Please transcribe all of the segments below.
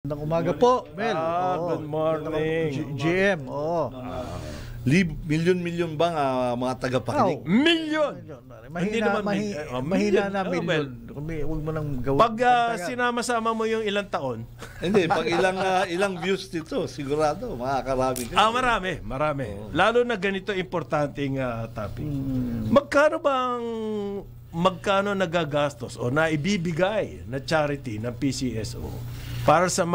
Magandang umaga po, Mel. Good morning. GM, Milyon-milyon bang mga tagapakinig? Milyon! Mahina na milyon. Huwag mo nang gawin. Pag sinama-sama mo yung ilang taon. Hindi, pag ilang views dito, sigurado, makakarami ka. Marami. Lalo na ganito importanteng topic. Magkano nagagastos o naibibigay na charity ng PCSO para sa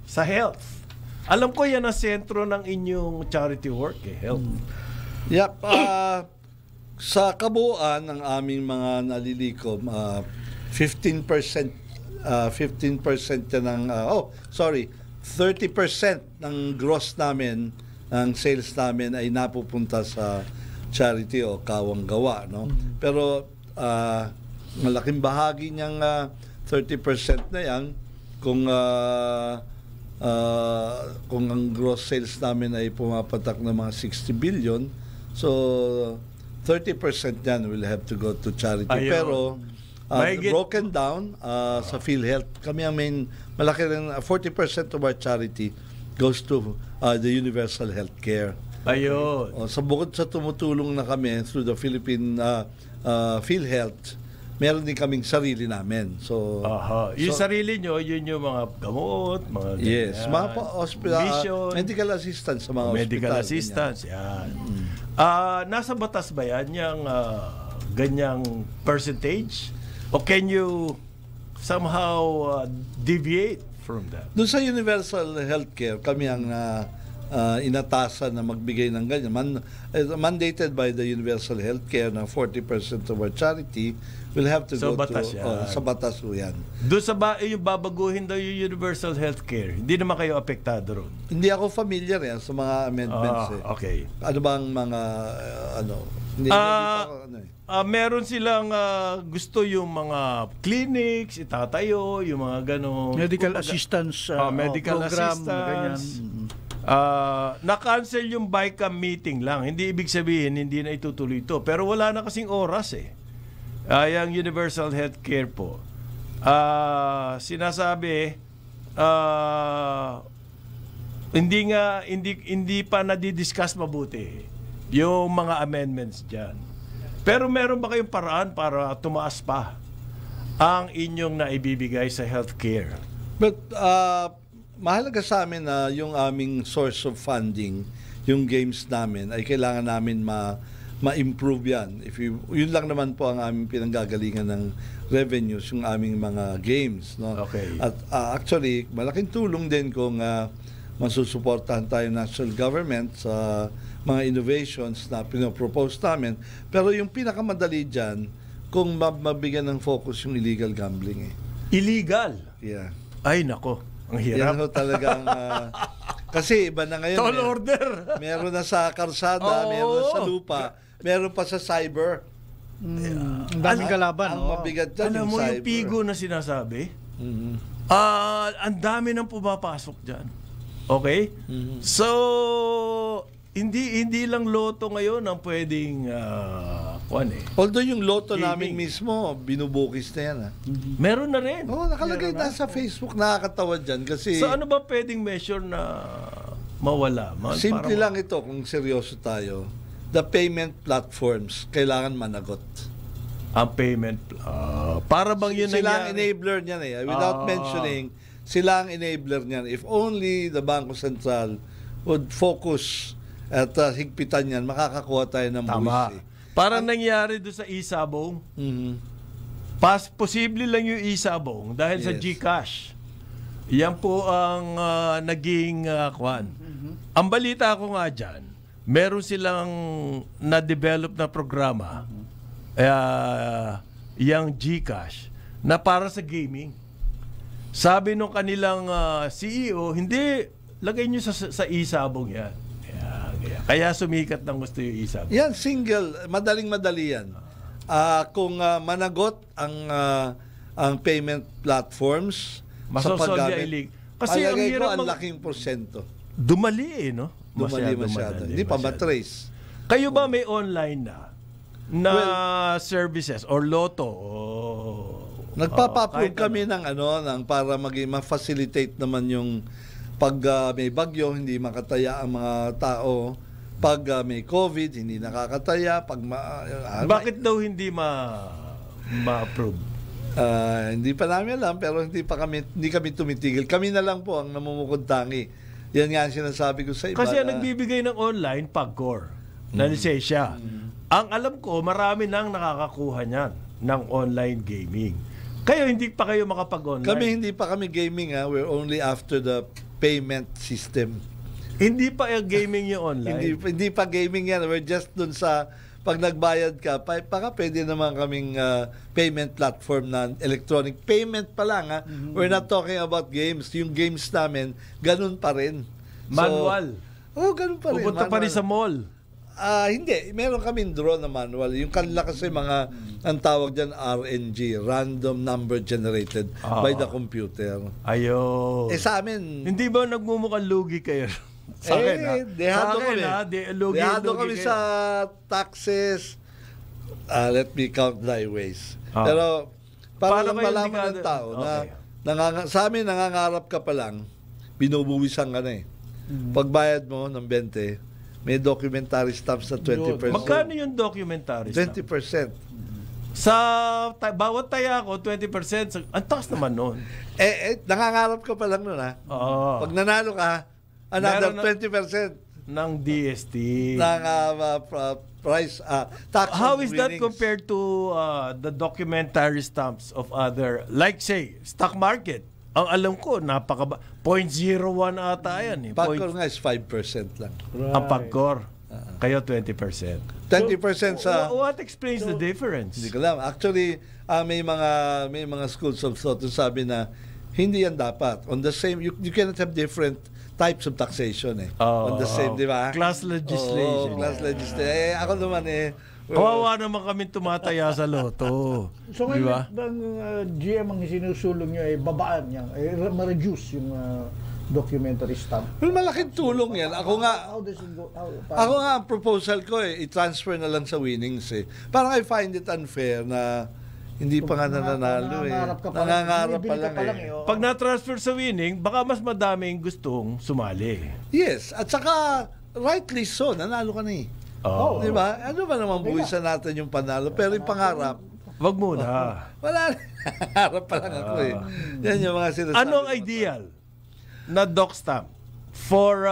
sa health? Alam ko yan ang sentro ng inyong charity work, health. Yep. Sa kabuuan ng aming mga nalilikom, 15% yan ng 30% ng gross namin, ng sales namin ay napupunta sa charity o kawang gawa, no? Pero malaking bahagi niyang 30% na yan kung ang gross sales namin ay pumapatak ng mga 60 billion, so 30% yan will have to go to charity. Ayun. Pero broken down sa PhilHealth, kami ang malaki rin, 40% of our charity goes to the universal health care. Ayun. Sa bukod sa tumutulong na kami through the Philippine PhilHealth, meron din kaming sarili namin. So, yung sarili nyo, yun yung mga gamot, mga ganyan. Yes, mga medical assistance sa mga medical hospital. Assistance, yan. Nasa batas ba yan, yung ganyang percentage? O can you somehow deviate from that? Doon sa universal healthcare, kami ang inatasan na magbigay ng ganyan. Mandated by the universal healthcare na 40% of our charity will have to go batas to sa batas po yan. Doon sa yung babaguhin daw yung universal healthcare, hindi naman kayo apektado ron? Hindi ako familiar yan sa mga amendments. Okay. Ano bang mga meron silang gusto yung mga clinics itatayo, yung mga ganon. Medical assistance medical program, assistance. Na-cancel yung BICAM meeting lang. Hindi ibig sabihin hindi na itutuloy ito. Pero wala na kasing oras yung universal healthcare po. Sinasabi hindi pa nadidiscuss mabuti yung mga amendments diyan. Pero meron ba kayong paraan para tumaas pa ang inyong naibibigay sa healthcare? But mahalaga sa amin na yung aming source of funding, yung games namin, ay kailangan namin ma-improve yan. Yun lang naman po ang aming pinanggagalingan ng revenues, yung aming mga games. No? Okay. At actually, malaking tulong din kung masusuportahan tayo national government sa mga innovations na pinopropose namin. Pero yung pinakamadali dyan, kung mabigyan ng focus yung illegal gambling. Illegal? Yeah. Ay, nako. Ang hirap. Yan talagang kasi iba na ngayon. Tall order. Meron na sa karsada, meron na sa lupa, meron pa sa cyber. Ang daming kalaban. Ang mabigat dyan Alam yung mo cyber. yung pigo na sinasabi? Ang dami nang pumapasok dyan. Okay? So, hindi lang loto ngayon ang pwedeng Although yung loto gaming namin mismo, binubukis na yan. Meron na rin. Nakalagay na sa Facebook, nakakatawa dyan kasi So ano ba pwedeng measure na mawala? simple lang ito kung seryoso tayo. The payment platforms, kailangan managot. Ang payment, para bang yun Sila ang nangyari? enabler niyan without mentioning, sila ang enabler niyan. If only the Bangko Sentral would focus at higpitan yan, makakakuha tayo ng buwis. Parang nangyari doon sa e-sabong. Posible lang yung e-sabong dahil sa GCash. Yan po ang naging kwan. Ang balita ko nga dyan, meron silang na-develop na programa, yung GCash, na para sa gaming. Sabi nung kanilang CEO, hindi, lagay nyo sa e-sabong yan. Kaya sumikat ng gusto yung e-sabong. Yan, single. Madaling-madali yan. Kung managot ang payment platforms sa paggamit, kasi ang hirap ang laking porsyento. Dumali no? Masyado. Hindi pa matrace. Kayo ba may online na services or loto o Nagpapa-approve kahit kami ng para ma-facilitate naman yung pag may bagyo, hindi makataya ang mga tao. Pag may COVID, hindi nakakataya. Bakit daw hindi ma-approve? Hindi pa namin alam, pero hindi kami tumitigil. Kami na lang po ang namumukod-tangi. Yan nga ang sinasabi ko sa iba. Kasi ang nagbibigay ng online, Pagcor, na lisensya. Ang alam ko, marami nang nakakakuha niyan ng online gaming. Kayo, hindi pa kayo makapag-online? Hindi pa kami gaming. We're only after the payment system. Hindi pa gaming yung online? Hindi pa gaming yan. We're just dun sa pag nagbayad ka, baka pwede naman kaming payment platform na electronic payment pa lang. We're not talking about games. Yung games namin, ganun pa rin. Manual? Ganun pa rin. Pupunta pa rin sa mall? Hindi. Meron kaming draw na manual. Yung kanila kasi ang tawag dyan, RNG, Random Number Generated by the computer. Ayun. Sa amin... Hindi ba nagmumukhang lugi kayo? Sa akin, dehado kami. Dehado kami sa taxes. Let me count thy ways. Pero para lang malaman ng tao na sa amin nangangarap ka pa lang, binubuwisan ka na eh. Pagbayad mo ng 20, may documentary stamps na 20%. Magkano yung documentary stamp? 20%. Sa bawat taya ko, 20%. Ang taas naman nun. Nangangarap ka pa lang nun Pag nanalo ka, another 20% ng DST. Ng price, tax. How is that compared to the documentary stamps of other, like say, stock market? Ang alam ko, 0.01 ata yan. Pagcor nga is 5% lang. Ang Pagcor. Kayo 20%. 20% sa... What explains the difference? Hindi ko alam. Actually, may mga schools of thought na sabi na hindi yan dapat. On the same, you cannot have different types of taxation on the same, di ba? Class legislation. Class legislation. Ako naman kawawa naman kami tumataya sa loto. So ngayon, GM ang sinusulong nyo ay babaan niya, ma-reduce yung documentary stamp. Well, malaking tulong yan. Ako nga, How does it go? ang proposal ko i-transfer na lang sa winnings Parang I find it unfair na hindi pa nga nananalo Nangangarap pa lang Pag na-transfer sa winning, baka mas madaming gustong sumali. Yes. At saka, rightly so, nanalo ka na di ba? Ano ba naman buwisan natin yung panalo? Pero yung pangarap, wag muna. Wala. Nangarap pa lang ako Yan yung mga sinasabi. Anong ideal na doc stamp for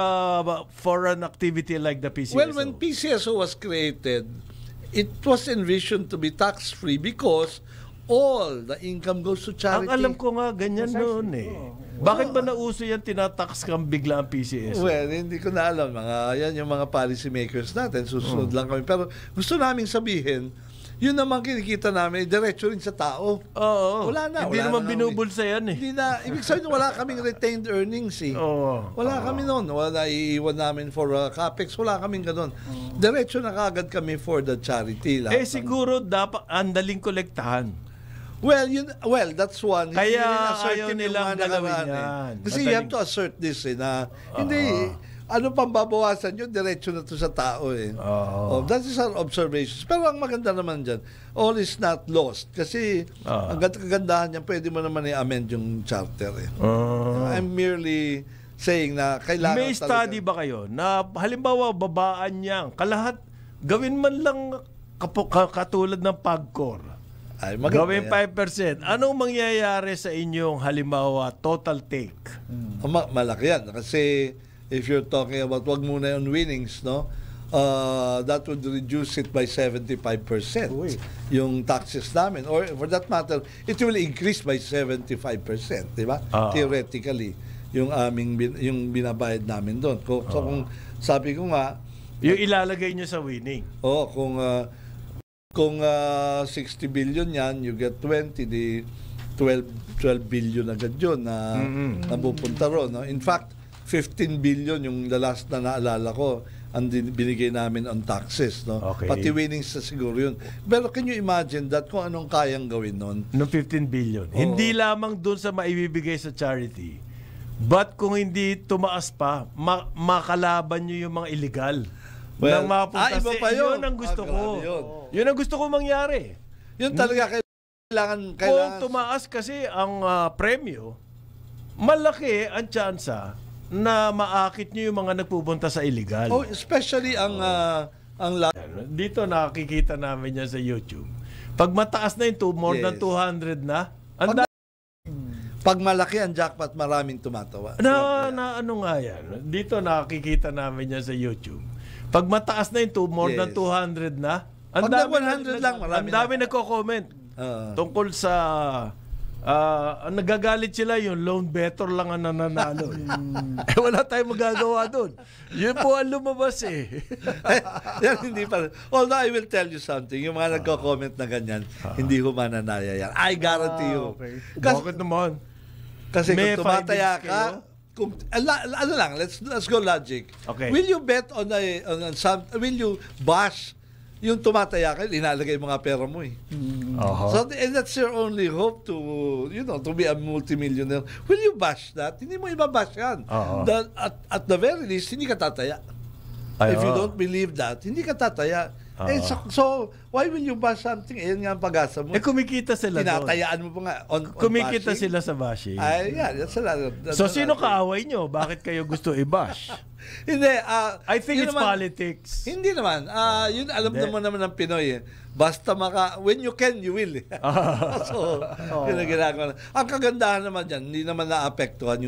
an activity like the PCSO? Well, when PCSO was created, it was envisioned to be tax-free because all the income goes to charity. Ang alam ko nga, ganyan noon Bakit ba nauso yan, tinatax kang bigla ang PCSO? Well, hindi ko na alam. Yan yung mga policy makers natin. Susunod lang kami. Pero gusto naming sabihin, yun naman kinikita namin, diretso rin sa tao. Oo. Wala na. Hindi naman binubulsa yan Hindi na. Ibig sabihin, wala kaming retained earnings Wala kami noon. Wala iiwan namin for capex. Wala kaming ganun. Diretso na kagad kami for the charity. Siguro dapat andaling kolektahan. Well, that's one. Kaya ayaw nilang galawin yan. Kasi you have to assert this na hindi, ano pang babawasan yun, diretso na to sa tao that is our observations. Pero ang maganda naman dyan, all is not lost. Kasi ang kagandahan niya, pwede mo naman i-amend yung charter I'm merely saying na kailangan may study ba kayo na halimbawa babaan niyang kalahat, gawin man lang katulad ng Pagcor. Gawin 5%. Anong mangyayari sa inyong halimbawa total take? Malaki yan. Kasi if you're talking about wag muna on winnings, that would reduce it by 75%. Yung taxes namin. Or for that matter, it will increase by 75%. Di ba? Theoretically, yung yung binabayad namin doon. So kung sabi ko nga, yung ilalagay nyo sa winning. Kung 60 billion yan, you get 20, di 12 billion agad yun na napupunta ron. In fact, 15 billion yung the last na naalala ko ang binigay namin on taxes. Pati winnings na siguro yun. Pero can you imagine that kung anong kayang gawin nun? No 15 billion. Hindi lamang dun sa maibibigay sa charity. But kung hindi tumaas pa, makalaban nyo yung mga illegal. Nang mapunta iba pa yun. Yun ang gusto ko. Yun ang gusto ko mangyari. Yun talaga Kailangan Kung tumaas kasi ang premyo, malaki ang tsansa na maakit nyo yung mga nagpupunta sa illegal. Oh, especially ang Dito nakikita namin yan sa YouTube. Pag mataas na yung more than 200 na, pag malaki ang jackpot, maraming tumatawa. na ano nga yan? Dito nakikita namin yan sa YouTube. Pag mataas na yung more than 200 na, pag na 100 lang, marami ang dami nagko-comment tungkol sa nagagalit sila yung lone better lang ang nananalo. Wala tayong magagawa doon. Yun po ang lumabas Yan, hindi pa. Although I will tell you something, yung mga nagko-comment na ganyan, hindi ko mananaya yan. I guarantee you. Okay. Bakit naman? Kasi May kung tumataya 5 ka, ano lang, let's go logic. Okay. Will you bet on will you bash yung tumataya ka, inalagay yung mga pera mo So and that's your only hope to to be a multimillionaire. Will you bash that? Hindi mo ibabash yan. At the very least, hindi ka tataya. If you don't believe that, hindi ka tataya. So why will you bash something? Yan nga ang pag-asa mo. Kumikita sila doon. Tinatayaan mo pa nga on Kumikita bashing. sila sa bashing. Ay, yeah, So sino kaaway nyo? Bakit kayo gusto i-bash? Hindi. I think it's naman, politics. Hindi naman. Yun alam naman ng Pinoy Basta when you can, you will. So, yun ang ginagawa. Ang kagandahan naman dyan, hindi naman naapektuhan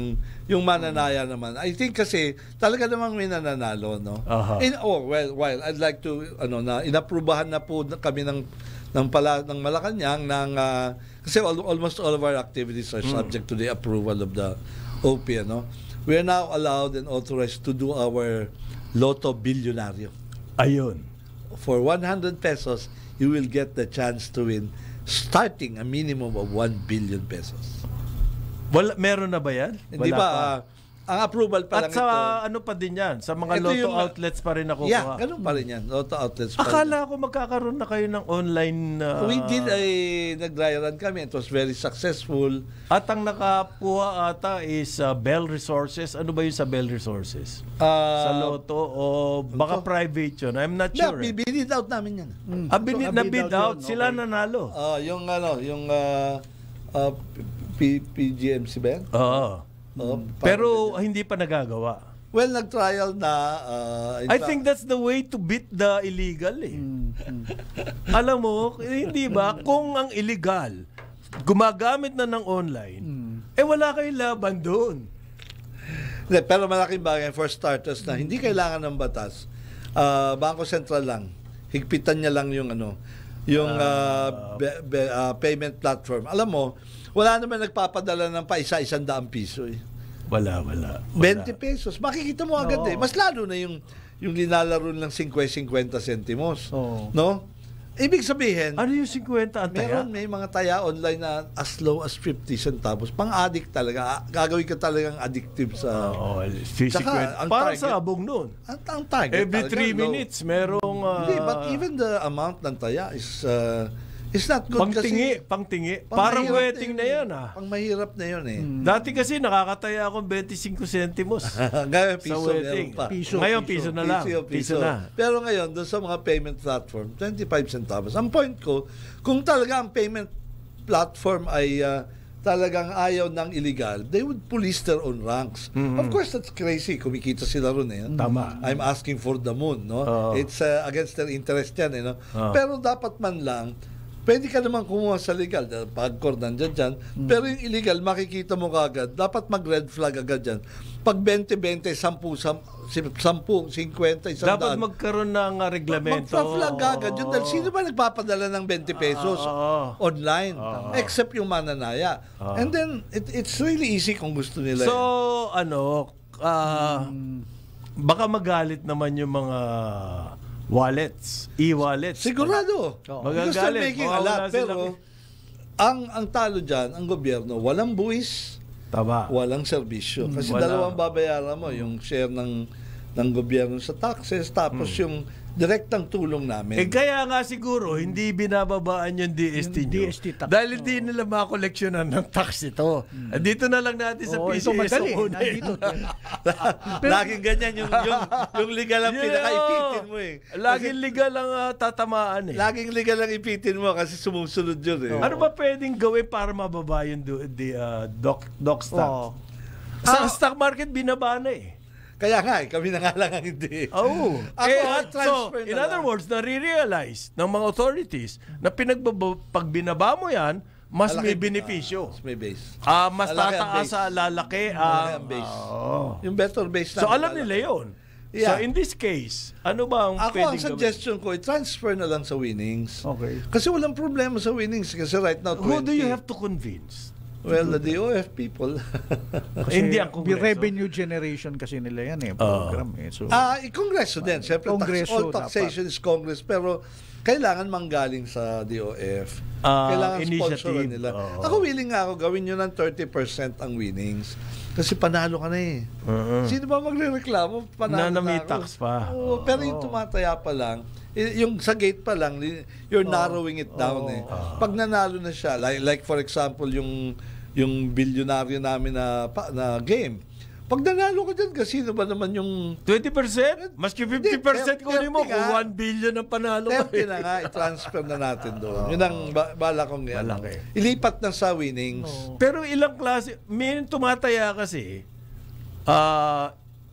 yung mananaya naman. I think kasi talaga namang may nananalo, no? Well, I'd like to, inaprubahan na po kami ng Malacanang kasi almost all of our activities are subject to the approval of the OP, no? We are now allowed and authorized to do our Lotto Bilyonaryo. Ayun. For 100 pesos, you will get the chance to win starting a minimum of 1 billion pesos. Meron na ba yan? Hindi ba? Ang approval pa lang ito. At sa ito. ano pa din yan? Sa mga Lotto outlets pa rin nakukuha? Yeah, ganun pa rin yan. Lotto outlets pa rin. Akala ko magkakaroon na kayo ng online... We did nag-dry run kami. It was very successful. At ang nakakuha ata is Bell Resources. Ano ba yung sa Bell Resources? Sa Lotto o baka private yun? I'm not sure. Bid out namin yan. Bid out? Sila nanalo? Yung PGMC ba yan? Oo. Pero hindi pa nagagawa. Well, nag-trial na. I think that's the way to beat the illegal Alam mo, hindi ba? Kung ang illegal, gumagamit na ng online, wala kayong laban doon. Pero malaking bagay for starters na hindi kailangan ng batas. Bangko Sentral lang. Higpitan niya lang yung payment platform. Alam mo, wala naman nagpapadala ng isa-100 piso Wala. 20 pesos. Makikita mo agad Mas lalo na yung nilalaro ng 50 centimos. No? Ibig sabihin, ano yung 50 ang taya? May mga taya online na as low as 50 centavos. Pang-addict talaga. Gagawin ka talagang addictive sa... Parang sabong noon. Ang target every 3 minutes, merong... Hindi, but even the amount ng taya is not good Pangtingi. Parang wedding na yan Pang mahirap na yun Dati kasi nakakataya akong 25 centimos ngayon, piso sa wedding. Ngayon, piso na lang. Piso na. Pero ngayon, doon sa mga payment platform, 25 centavos. Ang point ko, kung talaga ang payment platform ay talagang ayaw ng illegal, they would police their own ranks. Of course, that's crazy. Kumikita sila ron Tama. I'm asking for the moon, no? It's against their interest yan, Pero dapat man lang, pwede ka naman kumuha sa legal, pagkor nandiyan dyan, pero yung illegal, makikita mo kagad, dapat mag-red flag agad dyan. Pag 20-20, 10, 50, 100. Dapat magkaroon ng reglamento. Mag-flag agad yun. Dahil sino ba nagpapadala ng 20 pesos online? Except yung mananaya. And then, it's really easy kung gusto nila. So, baka magalit naman yung mga e-wallets. Sigurado. Because they're making a lot. Pero, ang talo dyan, ang gobyerno, walang buwis, tama, walang serbisyo. Kasi dalawang babayaran mo, yung share ng ng gobyerno sa taxes, tapos yung direktang tulong namin. Kaya nga siguro, hindi binababaan yung DST Yung nyo. DST tax, Dahil hindi nila makoleksyonan ng tax ito. Dito na lang natin sa Oo, PCSO. ito madali. Nandito. Laging ganyan yung legal ang pinaka-ipitin mo eh. Laging legal ang tatamaan eh. Laging legal ang ipitin mo kasi sumusunod yun eh. Ano ba pwedeng gawin para mababa yung doc stock? Oo. Sa stock market, binaba na eh. Kaya nga, kami na nga lang ang hindi. Oo. Ako, So, transfer na in lang. other words, nare-realize ng mga authorities na pag binaba mo yan, mas may Malaki- benepisyo. Mas may base. Mas Lalaki ang tataas base. sa lalaki Malaki ang base. Oo. Yung better base So, namin alam lalaki. nila yun. Yeah. So, in this case, ano ba ang Ako, ang pwedeng gawin? suggestion ko, i-transfer na lang sa winnings. Okay. Kasi walang problema sa winnings. Kasi right now, 20. Who do you have to convince? Well, the DOF people. Hindi ang Kasi Kongreso. revenue generation kasi nila yan program So, Kongreso din. Siyempre, Kongreso all taxation is Congress. Pero, kailangan manggaling sa DOF. Kailangan initiative. sponsoran nila. Oo. Ako, willing nga ako gawin nyo ng 30% ang winnings. Kasi panalo ka na eh. Sino ba magre-reklamo? Panalo Na may ako. tax pa. Oo, pero yung tumataya pa lang, yung sa gate pa lang, you're narrowing it down eh. Pag nanalo na siya, like for example, yung bilyonaryo namin na game. Pag nanalo ka dyan, casino ba naman yung 20%? Maski 50% kunin mo 30 kung nga. 1 billion ang panalo ka. 30 na nga, i-transfer na natin doon. Yun ang bala kong yan. Malaki. Ilipat na sa winnings. Pero ilang klase, may tumataya kasi,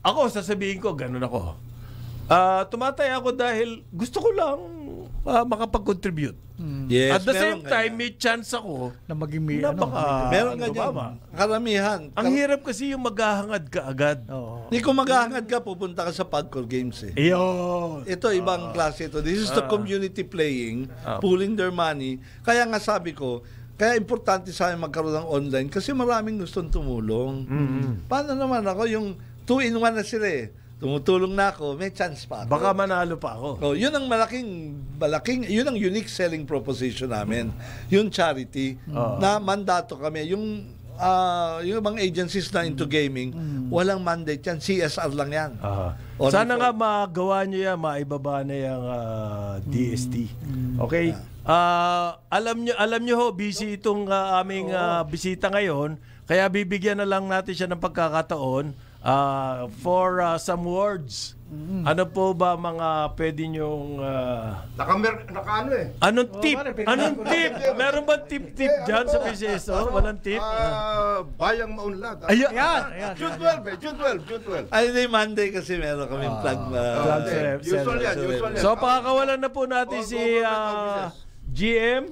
ako sasabihin ko, ganun ako. Tumataya ako dahil gusto ko lang makapag-contribute. Yes, At the meron same time, ganyan. may chance ako na maging may na baka Meron ganyan. tumama. Karamihan. Ang hirap kasi yung maghahangad ka agad. Oo. Hindi kung maghahangad ka, pupunta ka sa Pagcor Games eh. Iyon. Ito, ibang klase ito. This is the community playing, pooling their money. Kaya nga sabi ko, kaya importante sa akin magkaroon ng online kasi maraming gustong tumulong. Paano naman ako, yung 2-in-1 na sila eh. Tumutulong na ako, may chance pa ako. Baka manalo pa ako. Oh, yun ang malaking, yun ang unique selling proposition namin. Yung charity, na mandato kami. Yung mga agencies na into gaming, walang mandate yan. CSR lang yan. On Sana the nga magawa nyo yan, maibaba na yung DST. Okay? Alam nyo ho, busy itong aming bisita ngayon, kaya bibigyan na lang natin siya ng pagkakataon for some words. Ano po ba mga pwede nyong Naka-ano eh. anong tip? Anong tip? Meron ba tip dyan sa PCSO? Walang tip? Bayang maunlad. Ayan! June 12 eh. June 12. Ay, hindi, Monday kasi meron kaming plug na... Usual yan. So pakakawalan na po natin si GM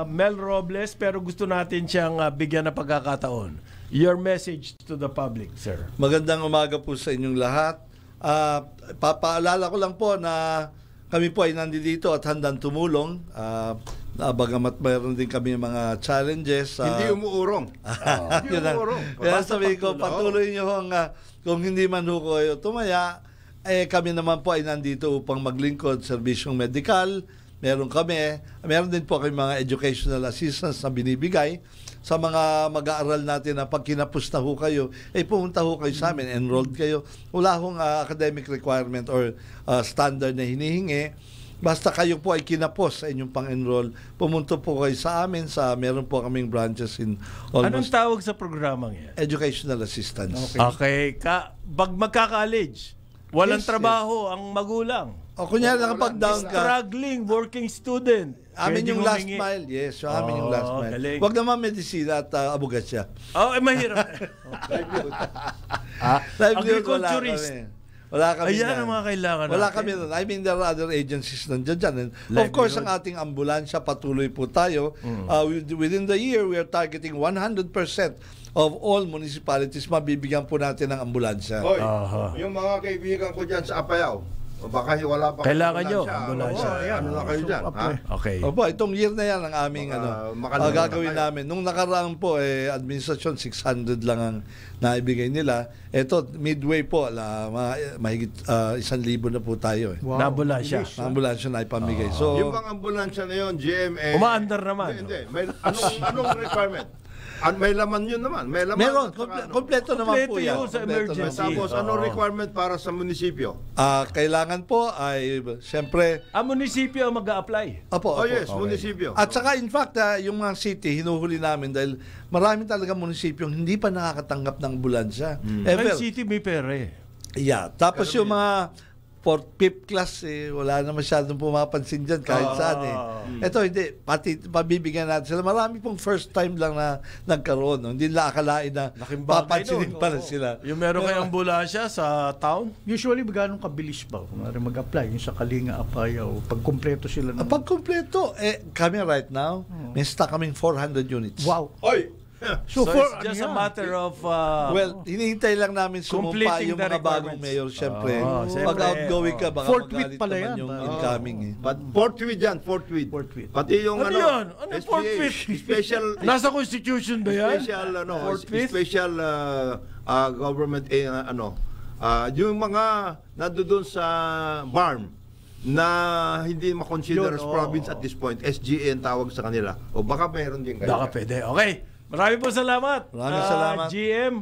Mel Robles, pero gusto natin siyang bigyan ng pagkakataon. Your message to the public, sir. Magandang umaga po sa inyong lahat. Papaalala ko lang po na kami po ay nandito at handang tumulong. Bagamat mayroon din kami mga challenges. Hindi umuurong. Yun lang. Kaya sabi ko, patuloy nyo kung hindi man ho kayo tumaya, kami naman po ay nandito upang maglingkod, serbisyong medikal. Meron din po kami mga educational assistance na binibigay sa mga mag-aaral natin na pag kinapos na ho kayo, pumunta ho kayo sa amin, enrolled kayo. Wala hong academic requirement or standard na hinihingi. Basta kayo po ay kinapos sa inyong pang-enroll, pumunta po kayo sa amin, meron po kaming branches in Anong almost tawag sa programang yan? educational assistance. Okay. Pag magka-college, walang Yes, trabaho ang magulang. O kunyari nakapag-down ka, Struggling working student. amin Pwede yung last humingi. mile. Yes, so amin yung last mile. Galing. Huwag naman medisina at abogasya. Mahirap. Livelihood, wala Agriculturist. kami. Wala kami Ayan na. ang mga kailangan Wala natin. kami nun. I mean, there are other agencies nandiyan dyan. And of course, ang ating ambulansya, patuloy po tayo. Within the year, we are targeting 100% of all municipalities. Mabibigyan po natin ng ambulansya. Hoy, yung mga kaibigan ko dyan sa Apayao, baka wala pa Kailangan nyo, ambulansya. Ano na kayo dyan? Ha? Okay. Opo, itong year na yan ang aming makalimutan gagawin tayo. namin. Nung nakaraan po, administrasyon, 600 lang ang naibigay nila. Ito, midway po, mahigit 1,000 na po tayo. Wow. Nabula siya. Ambulansya na ipamigay. So, Yung bang ambulansya na yun, GMA? Umaandar naman. Hindi. May, anong requirement? May laman yun naman. May laman. Meron, at saka ano. kompleto naman po Kompleto yan. yun sa Kompleto emergency. naman. Tapos, ano Oo. requirement para sa munisipyo? Kailangan po ay, siyempre, Ang munisipyo ang mag-a-apply. opo, Oh, opo. yes, munisipyo. At saka in fact, yung mga city, hinuhuli namin dahil marami talaga munisipyong hindi pa nakakatanggap ng ambulansya. Ang Ever. city may pera eh. Yeah. Tapos yung mga 4th, 5th class, wala na masyadong pumapansin dyan kahit saan eh. Ito, hindi. Pati pabibigyan natin sila. Marami pong first time lang na nagkaroon. No? Hindi nila akalain na Laking bagay papansinin nun. pala sila. Yung meron kayong ambulansya sa town? Usually, gano'ng kabilis ba? Kung mag-apply, yung sa Kalinga Apayao, pag kumpleto sila ng... Pag kumpleto, kami right now, may stock kaming 400 units. Wow! Oy! So, for it's just a ano yan? matter of... Well, hinihintay lang namin sumumpa Completing yung the mga bagong requirements. mayor. Siyempre, Siyempre, pag outgoing ka, baka Fourth week magalit pala naman yan. yung Oh. incoming. Fourth week yan, fourth week. Fourth week. Pati yung Ano yun? Ano SPA, fourth week? Special, Nasa constitution ba yan? special, Fourth week? special government, yung mga nandoon sa BARM na hindi makonsider as Yun, province at this point, SGA ang tawag sa kanila. O baka mayroon din kayo. Baka pwede. Okay. Maraming po salamat. Maraming salamat. GM,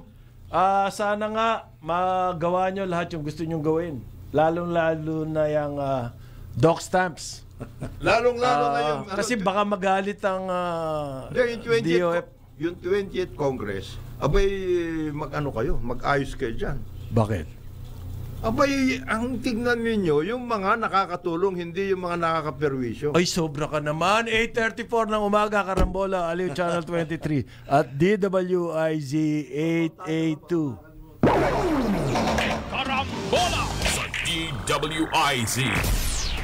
sana nga magawa nyo lahat yung gusto nyong gawin. Lalong-lalo na yung doc stamps. Lalong-lalo na yung... Kasi baka magalit ang yung 20th, DOF. yung 20th Congress, abay mag-ano kayo, mag-ayos kayo dyan. Bakit? Abay, ang tignan ninyo, yung mga nakakatulong, hindi yung mga nakakaperwisyo. Ay, sobra ka naman. 8:34 ng umaga, Karambola, Aliw Channel 23 at DWIZ 882. Karambola sa DWIZ.